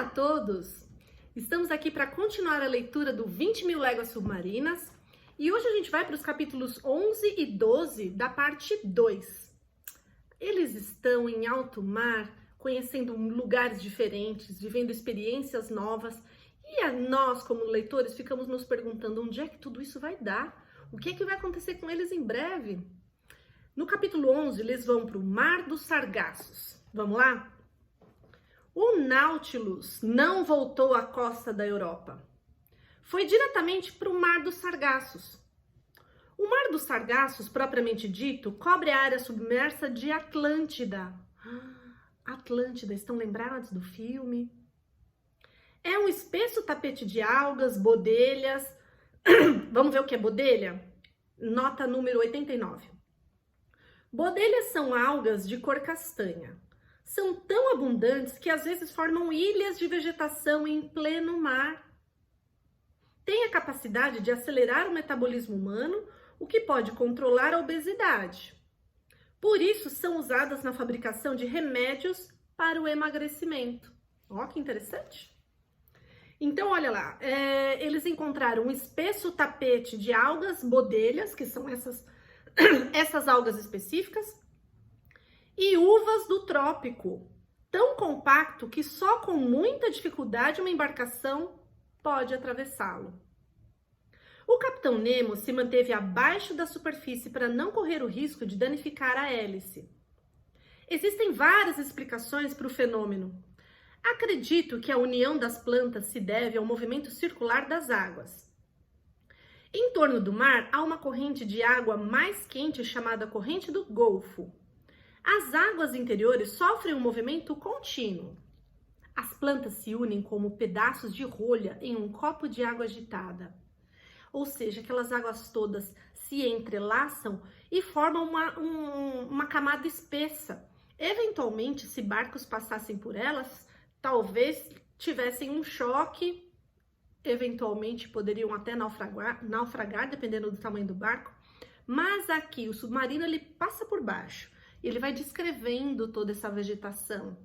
a todos! Estamos aqui para continuar a leitura do 20.000 Léguas Submarinas e hoje a gente vai para os capítulos 11 e 12 da parte 2. Eles estão em alto mar, conhecendo lugares diferentes, vivendo experiências novas e nós, como leitores, ficamos nos perguntando onde é que tudo isso vai dar? O que é que vai acontecer com eles em breve? No capítulo 11, eles vão para o Mar dos Sargassos. Vamos lá? O Nautilus não voltou à costa da Europa. Foi diretamente para o Mar dos Sargassos. O Mar dos Sargassos, propriamente dito, cobre a área submersa de Atlântida. Atlântida, estão lembrados do filme? É um espesso tapete de algas, bodelhas. Vamos ver o que é bodelha? Nota número 89. Bodelhas são algas de cor castanha. São tão abundantes que às vezes formam ilhas de vegetação em pleno mar. Tem a capacidade de acelerar o metabolismo humano, o que pode controlar a obesidade. Por isso, são usadas na fabricação de remédios para o emagrecimento. Ó, que interessante! Então, olha lá, eles encontraram um espesso tapete de algas bodelhas, que são essas algas específicas, e uvas do trópico, tão compacto que só com muita dificuldade uma embarcação pode atravessá-lo. O Capitão Nemo se manteve abaixo da superfície para não correr o risco de danificar a hélice. Existem várias explicações para o fenômeno. Acredito que a união das plantas se deve ao movimento circular das águas. Em torno do mar há uma corrente de água mais quente chamada corrente do Golfo. As águas interiores sofrem um movimento contínuo. As plantas se unem como pedaços de rolha em um copo de água agitada. Ou seja, aquelas águas todas se entrelaçam e formam uma camada espessa. Eventualmente, se barcos passassem por elas, talvez tivessem um choque, eventualmente poderiam até naufragar, dependendo do tamanho do barco. Mas aqui, o submarino, ele passa por baixo. Ele vai descrevendo toda essa vegetação.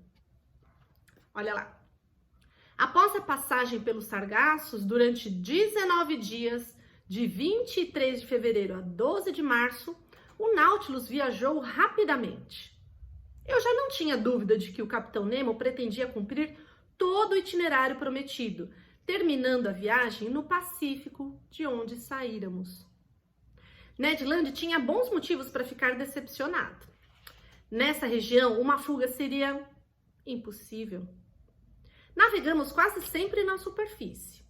Olha lá. Após a passagem pelos Sargassos, durante 19 dias, de 23 de fevereiro a 12 de março, o Nautilus viajou rapidamente. Eu já não tinha dúvida de que o Capitão Nemo pretendia cumprir todo o itinerário prometido, terminando a viagem no Pacífico, de onde saíramos. Ned Land tinha bons motivos para ficar decepcionado. Nessa região, uma fuga seria impossível. Navegamos quase sempre na superfície.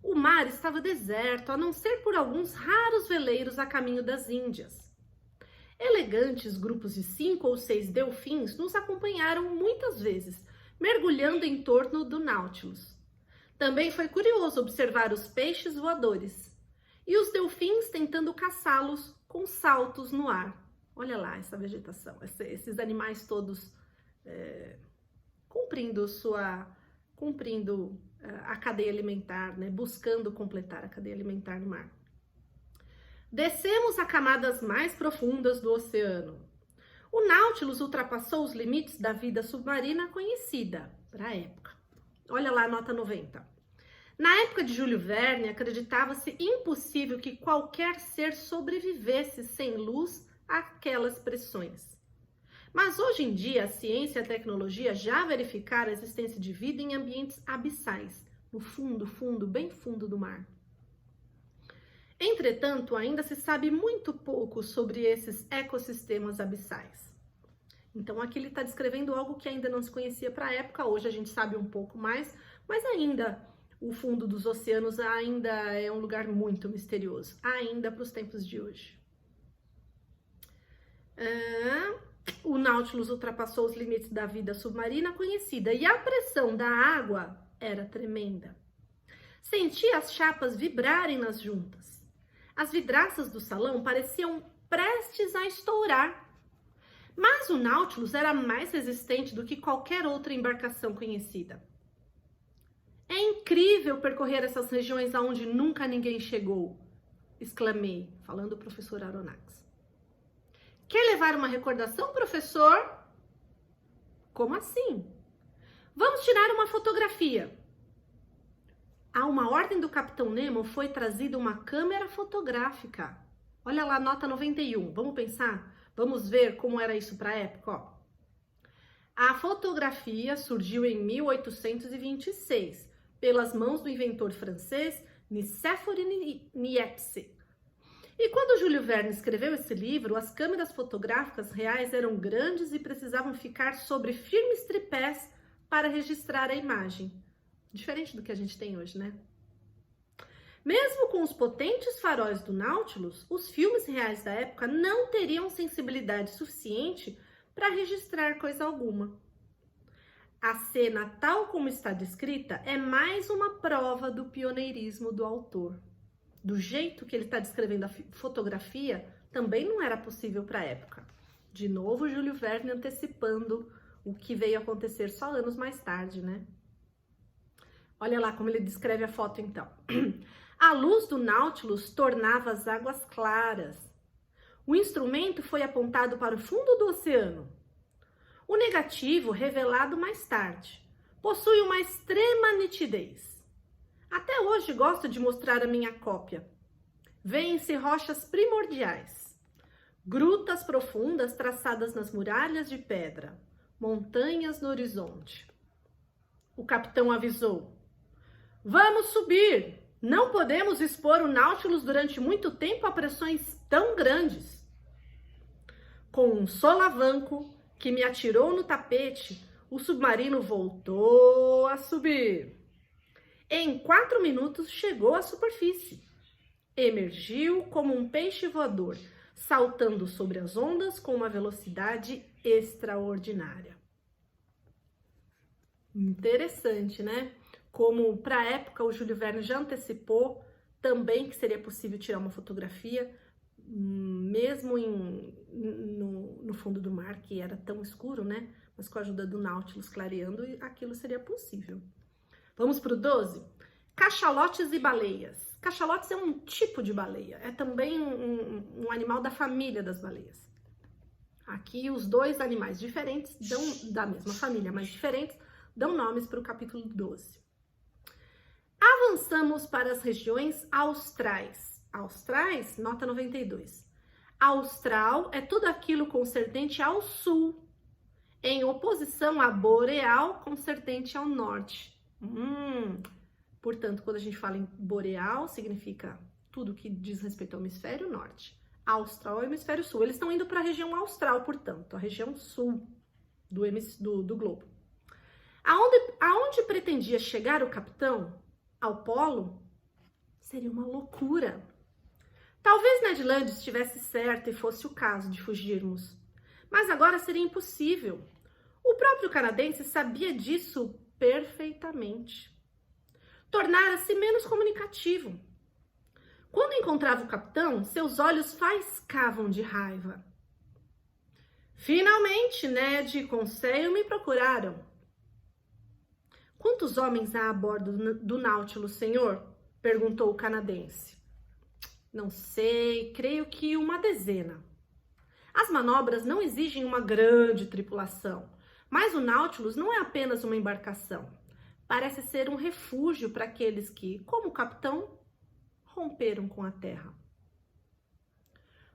O mar estava deserto, a não ser por alguns raros veleiros a caminho das Índias. Elegantes grupos de 5 ou 6 delfins nos acompanharam muitas vezes, mergulhando em torno do Nautilus. Também foi curioso observar os peixes voadores e os delfins tentando caçá-los com saltos no ar. Olha lá essa vegetação, esses animais todos cumprindo a cadeia alimentar, né? Buscando completar a cadeia alimentar no mar. Descemos a camadas mais profundas do oceano. O Nautilus ultrapassou os limites da vida submarina conhecida para a época. Olha lá a nota 90. Na época de Júlio Verne, acreditava-se impossível que qualquer ser sobrevivesse sem luz àquelas pressões. Mas hoje em dia, a ciência e a tecnologia já verificaram a existência de vida em ambientes abissais, no fundo, bem fundo do mar. Entretanto, ainda se sabe muito pouco sobre esses ecossistemas abissais. Então, aqui ele está descrevendo algo que ainda não se conhecia para a época, hoje a gente sabe um pouco mais, mas ainda o fundo dos oceanos ainda é um lugar muito misterioso, ainda para os tempos de hoje. O Nautilus ultrapassou os limites da vida submarina conhecida e a pressão da água era tremenda. Senti as chapas vibrarem nas juntas. As vidraças do salão pareciam prestes a estourar. Mas o Nautilus era mais resistente do que qualquer outra embarcação conhecida. É incrível percorrer essas regiões aonde nunca ninguém chegou, exclamei, falando o professor Aronnax. Quer levar uma recordação, professor? Como assim? Vamos tirar uma fotografia. A uma ordem do Capitão Nemo foi trazida uma câmera fotográfica. Olha lá, nota 91. Vamos pensar? Vamos ver como era isso para a época, ó. A fotografia surgiu em 1826, pelas mãos do inventor francês Nicéphore Niepce. E quando Júlio Verne escreveu esse livro, as câmeras fotográficas reais eram grandes e precisavam ficar sobre firmes tripés para registrar a imagem. Diferente do que a gente tem hoje, né? Mesmo com os potentes faróis do Nautilus, os filmes reais da época não teriam sensibilidade suficiente para registrar coisa alguma. A cena, tal como está descrita, é mais uma prova do pioneirismo do autor. Do jeito que ele está descrevendo a fotografia, também não era possível para a época. De novo, Júlio Verne antecipando o que veio acontecer só anos mais tarde, né? Olha lá como ele descreve a foto, então. A luz do Nautilus tornava as águas claras. O instrumento foi apontado para o fundo do oceano. O negativo, revelado mais tarde, possui uma extrema nitidez. Até hoje gosto de mostrar a minha cópia. Vêem-se rochas primordiais, grutas profundas traçadas nas muralhas de pedra, montanhas no horizonte. O capitão avisou: "Vamos subir! Não podemos expor o Nautilus durante muito tempo a pressões tão grandes." Com um solavanco que me atirou no tapete, o submarino voltou a subir. Em 4 minutos chegou à superfície. Emergiu como um peixe voador, saltando sobre as ondas com uma velocidade extraordinária. Interessante, né? Como para a época o Júlio Verne já antecipou também que seria possível tirar uma fotografia, mesmo no fundo do mar, que era tão escuro, né? Mas com a ajuda do Nautilus clareando, aquilo seria possível. Vamos para o 12? Cachalotes e baleias. Cachalotes é um tipo de baleia, é também um animal da família das baleias. Aqui os dois animais diferentes, da mesma família, mas diferentes, dão nomes para o capítulo 12. Avançamos para as regiões austrais. Austrais, nota 92. Austral é tudo aquilo concernente ao sul, em oposição a boreal, concernente ao norte. Portanto, quando a gente fala em boreal, significa tudo que diz respeito ao hemisfério norte. Austral é o hemisfério sul. Eles estão indo para a região austral, portanto, a região sul do globo. Aonde pretendia chegar o capitão? Ao polo? Seria uma loucura. Talvez Ned Land estivesse certo e fosse o caso de fugirmos. Mas agora seria impossível. O próprio canadense sabia disso perfeitamente. Tornara-se menos comunicativo. Quando encontrava o capitão, seus olhos faiscavam de raiva. Finalmente, Ned e Conseil me procuraram. Quantos homens há a bordo do Nautilus, senhor? Perguntou o canadense. Não sei, creio que uma dezena. As manobras não exigem uma grande tripulação, mas o Nautilus não é apenas uma embarcação. Parece ser um refúgio para aqueles que, como o capitão, romperam com a terra.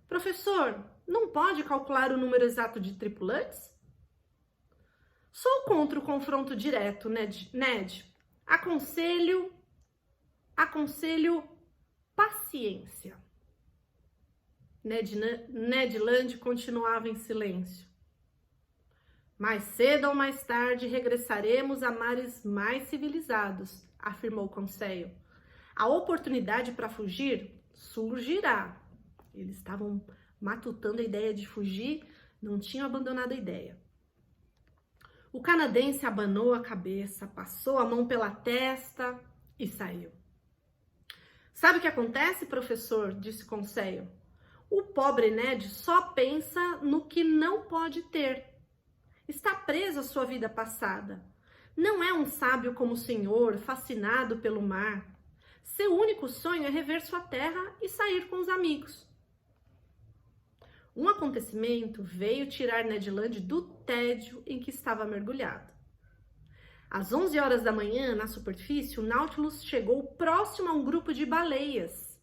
Professor, não pode calcular o número exato de tripulantes? Sou contra o confronto direto, Ned. Aconselho paciência. Ned Land continuava em silêncio. Mais cedo ou mais tarde regressaremos a mares mais civilizados, afirmou Conseil. A oportunidade para fugir surgirá. Eles estavam matutando a ideia de fugir, não tinham abandonado a ideia. O canadense abanou a cabeça, passou a mão pela testa e saiu. Sabe o que acontece, professor? Disse Conseil. O pobre Ned só pensa no que não pode ter. Está preso à sua vida passada. Não é um sábio como o senhor, fascinado pelo mar. Seu único sonho é rever sua terra e sair com os amigos. Um acontecimento veio tirar Ned Land do tédio em que estava mergulhado. Às 11 horas da manhã, na superfície, o Nautilus chegou próximo a um grupo de baleias.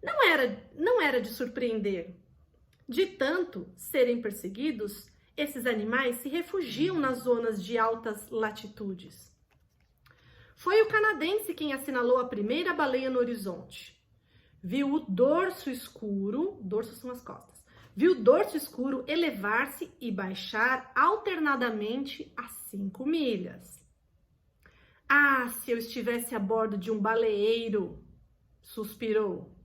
Não era de surpreender. De tanto serem perseguidos, esses animais se refugiam nas zonas de altas latitudes. Foi o canadense quem assinalou a primeira baleia no horizonte. Viu o dorso escuro, dorso são as costas, viu o dorso escuro elevar-se e baixar alternadamente a 5 milhas. Ah, se eu estivesse a bordo de um baleeiro, suspirou.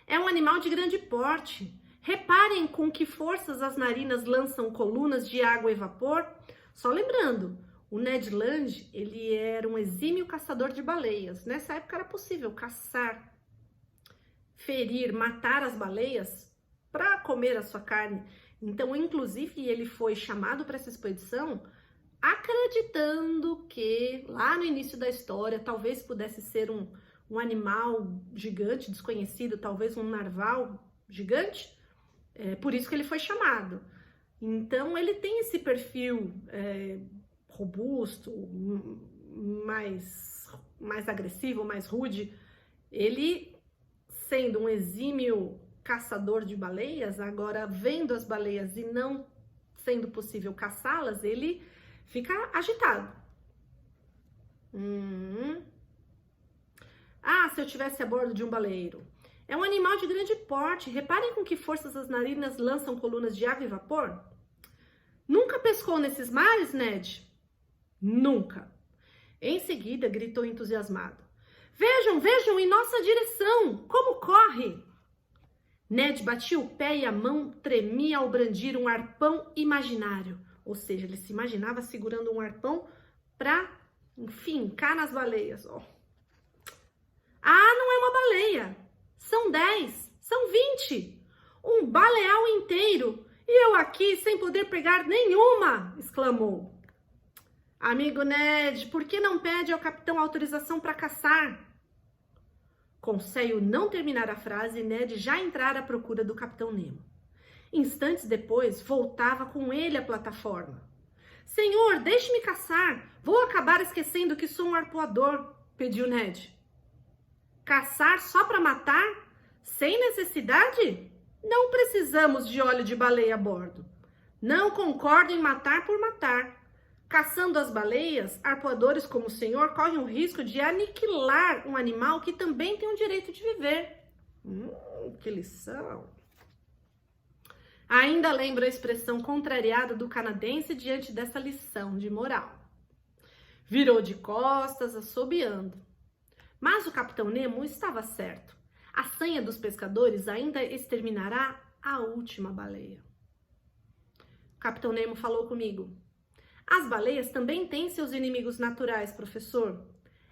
É um animal de grande porte. Reparem com que forças as narinas lançam colunas de água e vapor. Só lembrando, o Ned Land, ele era um exímio caçador de baleias. Nessa época era possível caçar, ferir, matar as baleias para comer a sua carne. Então, inclusive, ele foi chamado para essa expedição acreditando que lá no início da história talvez pudesse ser um animal gigante, desconhecido, talvez um narval gigante. Por isso que ele foi chamado. Então, ele tem esse perfil robusto, mais agressivo, mais rude. Ele, sendo um exímio caçador de baleias, agora vendo as baleias e não sendo possível caçá-las, ele fica agitado. Ah, se eu estivesse a bordo de um baleeiro. É um animal de grande porte. Reparem com que forças as narinas lançam colunas de água e vapor. Nunca pescou nesses mares, Ned? Nunca. Em seguida, gritou entusiasmado. Vejam, vejam, em nossa direção! Como corre! Ned batia o pé e a mão tremia ao brandir um arpão imaginário. Ou seja, ele se imaginava segurando um arpão para fincar nas baleias. Oh. Ah, não é uma baleia! São 10, são 20, um baleal inteiro, e eu aqui sem poder pegar nenhuma, exclamou. Amigo Ned, por que não pede ao capitão autorização para caçar? Conseil não terminar a frase, Ned já entrara à procura do capitão Nemo. Instantes depois, voltava com ele à plataforma. Senhor, deixe-me caçar, vou acabar esquecendo que sou um arpoador, pediu Ned. Caçar só para matar? Sem necessidade? Não precisamos de óleo de baleia a bordo. Não concordo em matar por matar. Caçando as baleias, arpoadores como o senhor correm o risco de aniquilar um animal que também tem o direito de viver. Que lição! Ainda lembro a expressão contrariada do canadense diante dessa lição de moral. Virou de costas, assobiando. Mas o capitão Nemo estava certo. A sanha dos pescadores ainda exterminará a última baleia. O capitão Nemo falou comigo. As baleias também têm seus inimigos naturais, professor.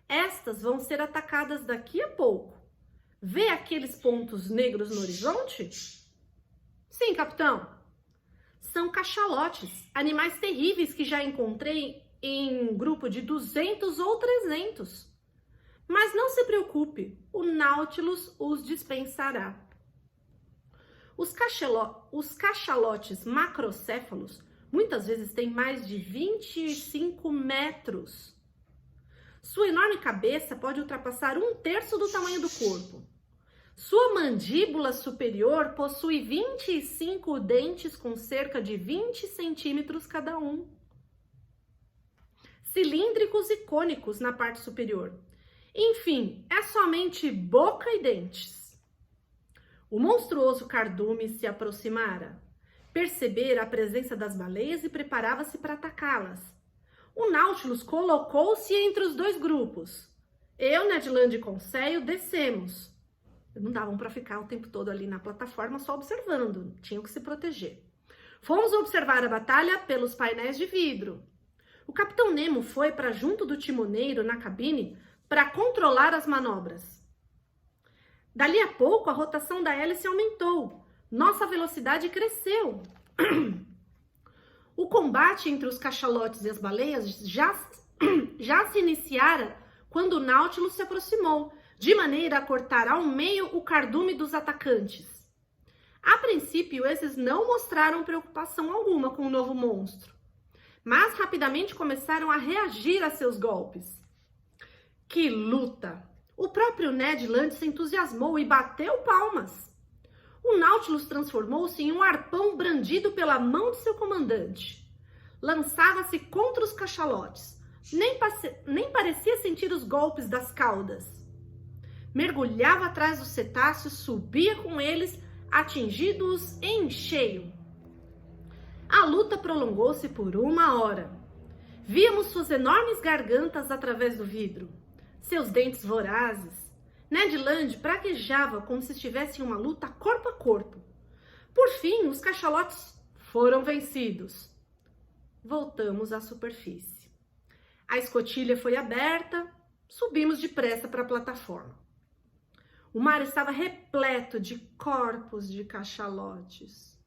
Estas vão ser atacadas daqui a pouco. Vê aqueles pontos negros no horizonte? Sim, capitão. São cachalotes, animais terríveis que já encontrei em um grupo de 200 ou 300. Mas não se preocupe, o Nautilus os dispensará. Os cachalotes macrocéfalos muitas vezes têm mais de 25 metros. Sua enorme cabeça pode ultrapassar 1/3 do tamanho do corpo. Sua mandíbula superior possui 25 dentes com cerca de 20 centímetros cada um. Cilíndricos e cônicos na parte superior. Enfim, é somente boca e dentes. O monstruoso cardume se aproximara. Percebera a presença das baleias e preparava-se para atacá-las. O Nautilus colocou-se entre os dois grupos. Eu, Ned Land e Conseil descemos. Não davam para ficar o tempo todo ali na plataforma só observando, tinham que se proteger. Fomos observar a batalha pelos painéis de vidro. O capitão Nemo foi para junto do timoneiro na cabine para controlar as manobras. Dali a pouco, a rotação da hélice aumentou. Nossa velocidade cresceu. O combate entre os cachalotes e as baleias já se iniciara quando o Nautilus se aproximou, de maneira a cortar ao meio o cardume dos atacantes. A princípio, esses não mostraram preocupação alguma com o novo monstro. mas rapidamente começaram a reagir a seus golpes. Que luta! O próprio Ned Land se entusiasmou e bateu palmas. O Nautilus transformou-se em um arpão brandido pela mão de seu comandante. Lançava-se contra os cachalotes. Nem parecia sentir os golpes das caudas. Mergulhava atrás dos cetáceos, subia com eles, atingindo-os em cheio. A luta prolongou-se por 1 hora. Víamos suas enormes gargantas através do vidro, seus dentes vorazes. Ned Land praguejava como se estivesse em uma luta corpo a corpo. Por fim, os cachalotes foram vencidos. Voltamos à superfície. A escotilha foi aberta, subimos depressa para a plataforma. O mar estava repleto de corpos de cachalotes.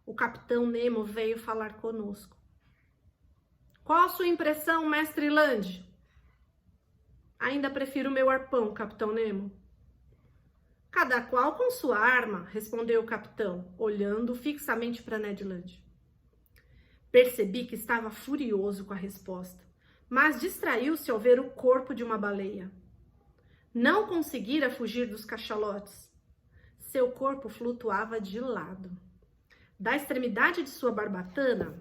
O capitão Nemo veio falar conosco. Qual a sua impressão, mestre Land? Ainda prefiro meu arpão, capitão Nemo. Cada qual com sua arma, respondeu o capitão, olhando fixamente para Ned Land. Percebi que estava furioso com a resposta, mas distraiu-se ao ver o corpo de uma baleia. Não conseguira fugir dos cachalotes. Seu corpo flutuava de lado. Da extremidade de sua barbatana,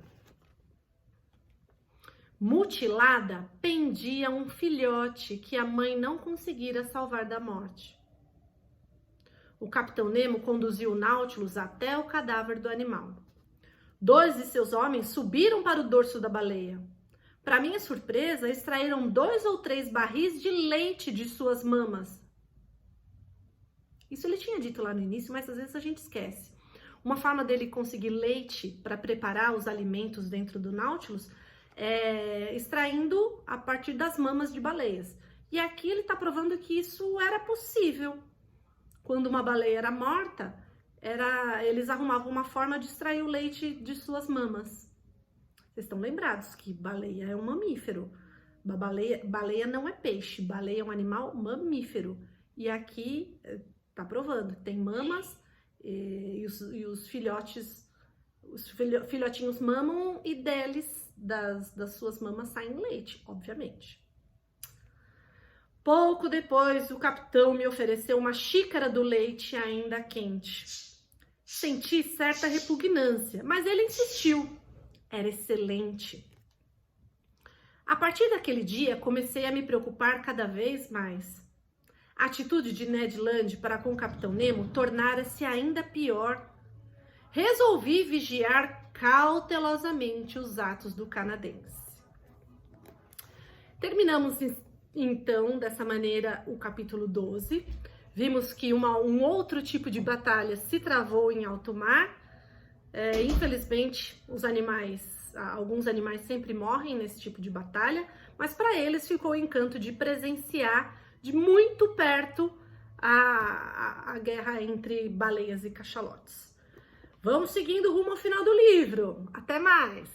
mutilada, pendia um filhote que a mãe não conseguira salvar da morte. O capitão Nemo conduziu o Nautilus até o cadáver do animal. 2 de seus homens subiram para o dorso da baleia. Para minha surpresa, extraíram 2 ou 3 barris de leite de suas mamas. Isso ele tinha dito lá no início, mas às vezes a gente esquece. Uma forma dele conseguir leite para preparar os alimentos dentro do Nautilus é extraindo a partir das mamas de baleias. E aqui ele está provando que isso era possível. Quando uma baleia era morta, eles arrumavam uma forma de extrair o leite de suas mamas. Vocês estão lembrados que baleia é um mamífero. Baleia não é peixe, baleia é um animal mamífero. E aqui tá provando, tem mamas e os filhotes, filhotinhos mamam e deles, das suas mamas, saem leite, obviamente. Pouco depois, o capitão me ofereceu uma xícara do leite ainda quente. Senti certa repugnância, mas ele insistiu. Era excelente. A partir daquele dia, comecei a me preocupar cada vez mais. A atitude de Ned Land para com o capitão Nemo tornara-se ainda pior. Resolvi vigiar cautelosamente os atos do canadense. Terminamos então dessa maneira o capítulo 12. Vimos que um outro tipo de batalha se travou em alto mar. Infelizmente, alguns animais sempre morrem nesse tipo de batalha, mas para eles ficou o encanto de presenciar de muito perto a guerra entre baleias e cachalotes. Vamos seguindo rumo ao final do livro. Até mais!